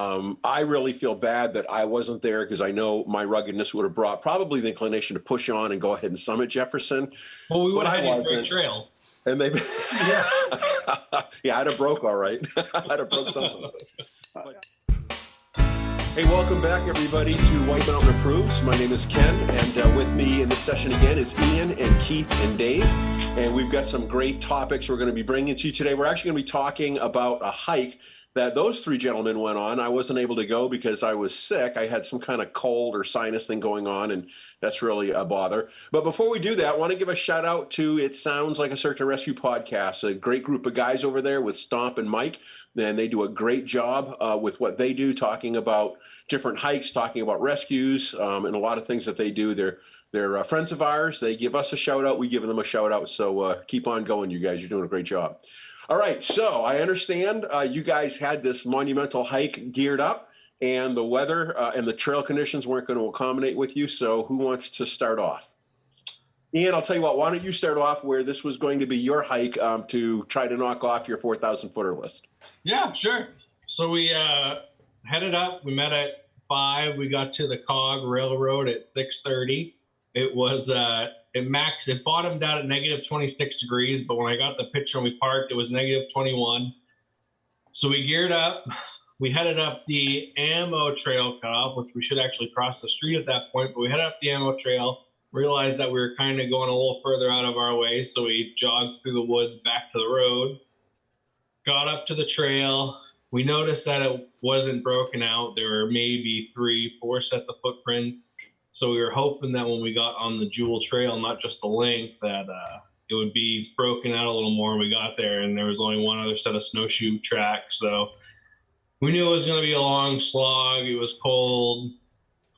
I really feel bad that I wasn't there because I know my ruggedness would have brought probably the inclination to push on and go ahead and summit Jefferson. Well, we would But have I had a wasn't. great trail. And they, Yeah. yeah, I'd have broke all right. I'd have broke something. But, hey, welcome back, everybody, to White Mountain Approves. My name is Ken, and with me in this session again is Ian and Keith and Dave. And we've got some great topics we're going to be bringing to you today. We're actually going to be talking about a hike that those three gentlemen went on. I wasn't able to go because I was sick. I had some kind of cold or sinus thing going on, and that's really a bother. But before we do that, I want to give a shout out to It Sounds Like a Search and Rescue podcast, a great group of guys over there with Stomp and Mike, and they do a great job with what they do, talking about different hikes, talking about rescues, and a lot of things that they do. They're friends of ours. They give us a shout out. We give them a shout out. So keep on going, you guys. You're doing a great job. All right, so I understand you guys had this monumental hike geared up, and the weather and the trail conditions weren't going to accommodate with you, so who wants to start off? Ian, I'll tell you what, why don't you start off where this was going to be your hike to try to knock off your 4,000-footer list? Yeah, sure. So we headed up. We met at 5. We got to the Cog Railroad at 6:30. It was it bottomed out at negative 26 degrees, but when I got the picture and we parked, it was negative 21. So we geared up. We headed up the Ammo Trail cutoff, which we should actually cross the street at that point, but we headed up the Ammo Trail, realized that we were kind of going a little further out of our way, so we jogged through the woods back to the road, got up to the trail. We noticed that it wasn't broken out. There were maybe 3-4 sets of footprints. So we were hoping that when we got on the Jewell Trail, not just the length, that it would be broken out a little more when we got there, and there was only one other set of snowshoe tracks. So we knew it was going to be a long slog. It was cold.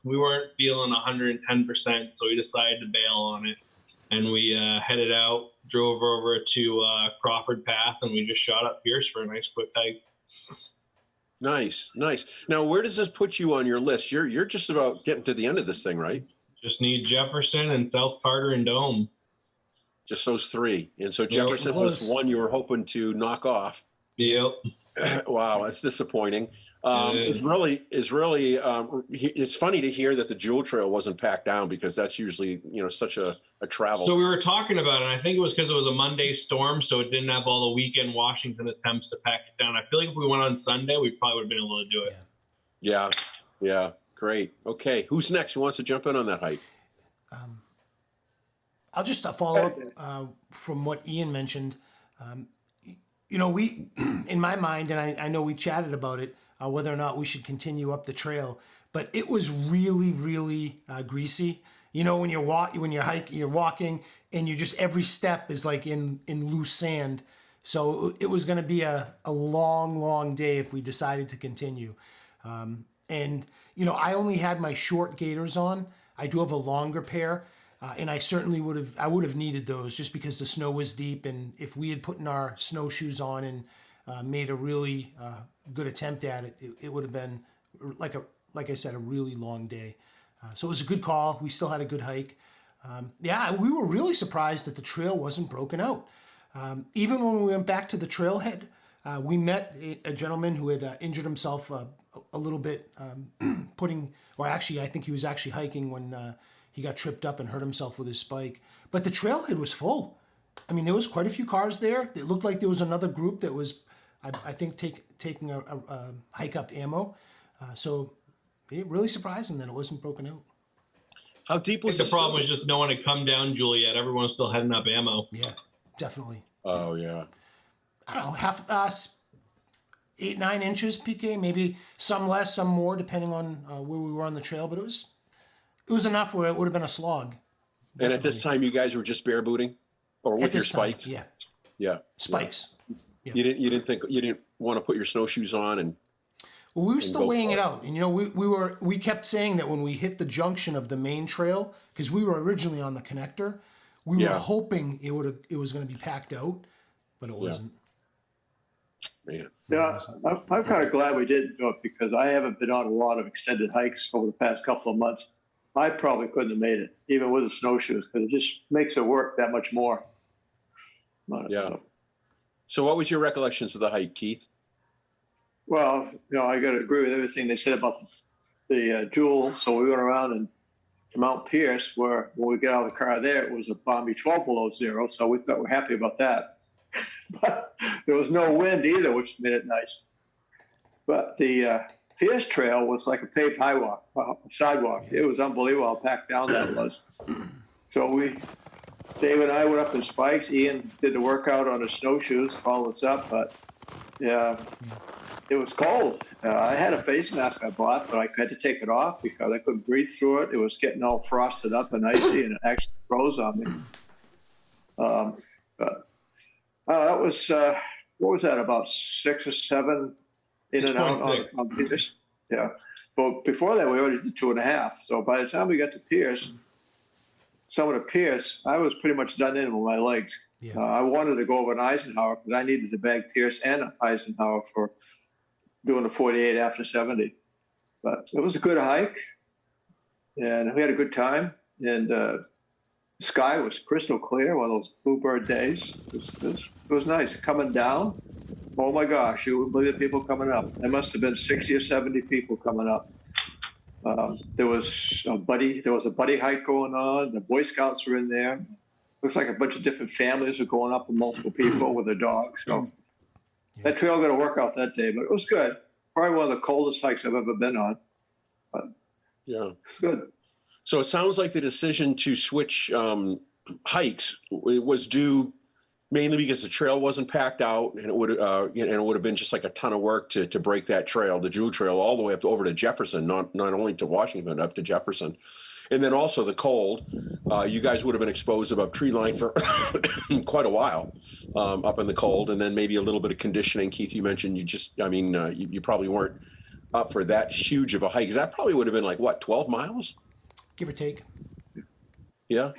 We weren't feeling 110%, so we decided to bail on it. And we headed out, drove over to Crawford Path, and we just shot up Pierce for a nice quick hike. Nice. Now, where does this put you on your list? You're just about getting to the end of this thing, right? Just need Jefferson and South Carter and Dome. Just those three. And so Jefferson was one you were hoping to knock off. Yep. Wow, that's disappointing. It's funny to hear that the Jewell Trail wasn't packed down, because that's usually, such a travel. So we were talking about it, and I think it was because it was a Monday storm, so it didn't have all the weekend Washington attempts to pack it down. I feel like if we went on Sunday, we probably would have been able to do it. Yeah, great. Okay, who's next? Who wants to jump in on that hike? I'll just follow up from what Ian mentioned. We, in my mind, and I know we chatted about it, whether or not we should continue up the trail, but it was really, really greasy. When you're walking, and you just, every step is like in loose sand. So it was going to be a long, long day if we decided to continue. I only had my short gaiters on. I do have a longer pair. And I certainly would have needed those, just because the snow was deep, and if we had put in our snowshoes on and made a really good attempt at it, it would have been like I said, a really long day. So it was a good call. We still had a good hike. We were really surprised that the trail wasn't broken out. Even when we went back to the trailhead, we met a gentleman who had injured himself a little bit, I think he was actually hiking when he got tripped up and hurt himself with his spike. But the trailhead was full. I mean, there was quite a few cars there. It looked like there was another group that was, I think, taking a hike up Ammo. So it really surprising that it wasn't broken out. How deep was the problem? Was just no one had come down Jewell yet. Everyone was still heading up Ammo. Yeah, definitely. Oh, yeah. I don't know, 8-9 inches PK, maybe some less, some more, depending on where we were on the trail. But it was enough where it would have been a slog. Definitely. And at this time, you guys were just bare booting, or with your spikes? Yeah. Spikes. Yeah. You didn't want to put your snowshoes on and. Well, we were still weighing it out, and we kept saying that when we hit the junction of the main trail, because we were originally on the connector, we were hoping it was going to be packed out, but it wasn't. Man. Yeah, I'm kind of glad we didn't do it, because I haven't been on a lot of extended hikes over the past couple of months. I probably couldn't have made it, even with the snowshoes, because it just makes it work that much more. So what was your recollections of the hike, Keith? Well, I got to agree with everything they said about the Jewell. So we went around and to Mount Pierce, where when we get out of the car there, it was a balmy 12 below zero. So we thought we're happy about that. But there was no wind either, which made it nice. But the Pierce Trail was like a paved sidewalk. It was unbelievable how packed down that was. So Dave and I went up in spikes. Ian did the workout on his snowshoes, followed us up. But yeah, it was cold. I had a face mask I bought, but I had to take it off because I couldn't breathe through it. It was getting all frosted up and icy, and it actually froze on me. But that was, what was that, about 6 or 7 in and out on Pierce? Yeah. But before that, we already did 2.5. So by the time we got to Pierce, some of the Pierce, I was pretty much done in with my legs. Yeah. I wanted to go over an Eisenhower because I needed to bag Pierce and Eisenhower for doing the 48 after 70. But it was a good hike, and we had a good time. And the sky was crystal clear, one of those bluebird days. It was nice. Coming down, oh my gosh, you wouldn't believe the people coming up. There must have been 60 or 70 people coming up. There was a buddy hike going on. The Boy Scouts were in there. Looks like a bunch of different families were going up with multiple people with their dogs. So that trail got to work out that day, but it was good. Probably one of the coldest hikes I've ever been on. But Yeah. it's good. So it sounds like the decision to switch hikes was due mainly because the trail wasn't packed out, and it would have been just like a ton of work to break that trail, the Jewell Trail, all the way up over to Jefferson, not only to Washington, but up to Jefferson. And then also the cold. You guys would have been exposed above tree line for quite a while up in the cold, and then maybe a little bit of conditioning. Keith, you mentioned you probably weren't up for that huge of a hike. That probably would have been like, what, 12 miles? Give or take. Yeah.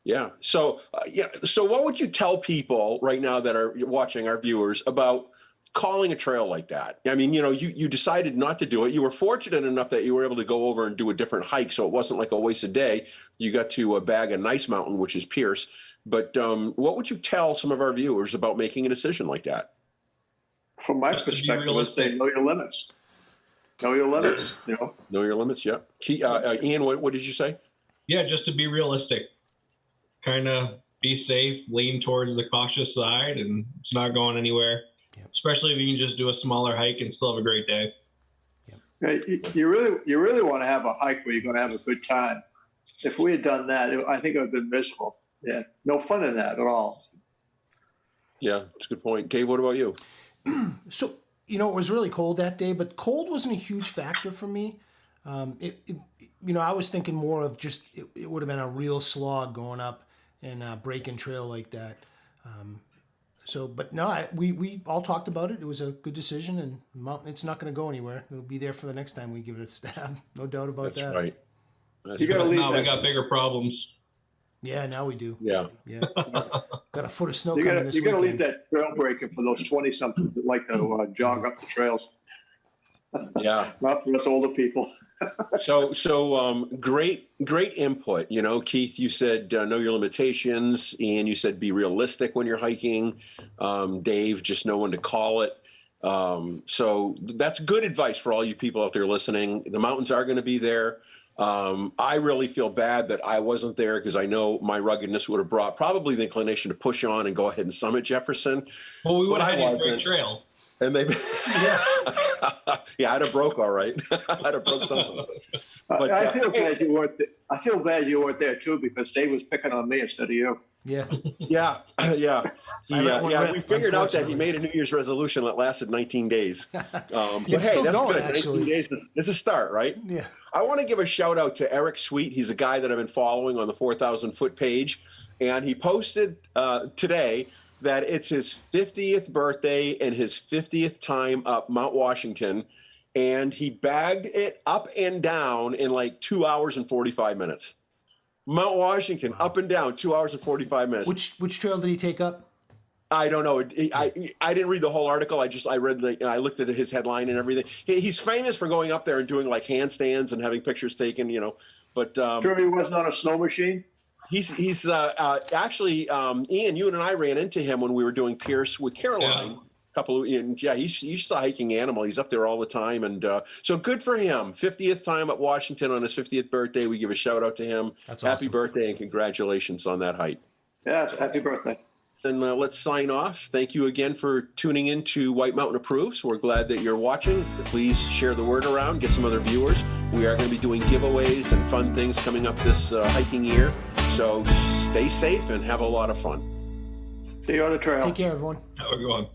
Yeah. So, So what would you tell people right now that are watching, our viewers, about calling a trail like that? I mean, you decided not to do it. You were fortunate enough that you were able to go over and do a different hike, so it wasn't like a wasted day. You got to bag a nice mountain, which is Pierce. But what would you tell some of our viewers about making a decision like that? From my perspective, let's say know your limits. Know your limits, Know your limits, yeah. Ian, what did you say? Yeah, just to be realistic. Kind of be safe, lean towards the cautious side, and it's not going anywhere. Yep. Especially if you can just do a smaller hike and still have a great day. You really want to have a hike where you're going to have a good time. If we had done that, I think it would have been miserable. Yeah, no fun in that at all. Yeah, that's a good point. Dave, what about you? So, it was really cold that day, but cold wasn't a huge factor for me. I was thinking more of just it would have been a real slog going up and breaking trail like that. But no, we all talked about it. It was a good decision, and it's not going to go anywhere. It'll be there for the next time we give it a stab. No doubt about that. That's right. You got to leave Now that. we got bigger problems. Yeah, now we do. Yeah. Got a foot of snow You coming got this to weekend. leave that trail breaking for those 20-somethings that like to jog up the trails. Yeah. Not for us older people. So great input. Keith, you said know your limitations, and you said be realistic when you're hiking. Dave, just know when to call it. So that's good advice for all you people out there listening. The mountains are going to be there. I really feel bad that I wasn't there because I know my ruggedness would have brought probably the inclination to push on and go ahead and summit Jefferson. Well, we would But have I had a wasn't. great trail. And maybe, I'd have broke all right. I'd have broke something. But, I feel bad you weren't. I feel bad you weren't there too because Dave was picking on me instead of you. Yeah. Yeah. let one rip, We figured out that he unfortunately. made a New Year's resolution that lasted 19 days. But It's still that's going, good. actually. 19 days. It's a start, right? Yeah. I want to give a shout out to Eric Sweet. He's a guy that I've been following on the 4,000 foot page. And he posted today that it's his 50th birthday and his 50th time up Mount Washington. And he bagged it up and down in like 2 hours and 45 minutes. Mount Washington, up and down, 2 hours and 45 minutes. Which trail did he take up? I don't know. I didn't read the whole article. I read I looked at his headline and everything. He's famous for going up there and doing like handstands and having pictures taken, But Sure, he wasn't on a snow machine. he's actually Ian. You and I ran into him when we were doing Pierce with Caroline. Yeah, he's just a hiking animal. He's up there all the time. And so good for him. 50th time at Washington on his 50th birthday. We give a shout out to him. That's Happy awesome. birthday and congratulations on that hike. Yes, happy birthday. Then let's sign off. Thank you again for tuning in to White Mountain Approves. We're glad that you're watching. Please share the word around, get some other viewers. We are going to be doing giveaways and fun things coming up this hiking year. So stay safe and have a lot of fun. See you on the trail. Take care, everyone. Have a good one.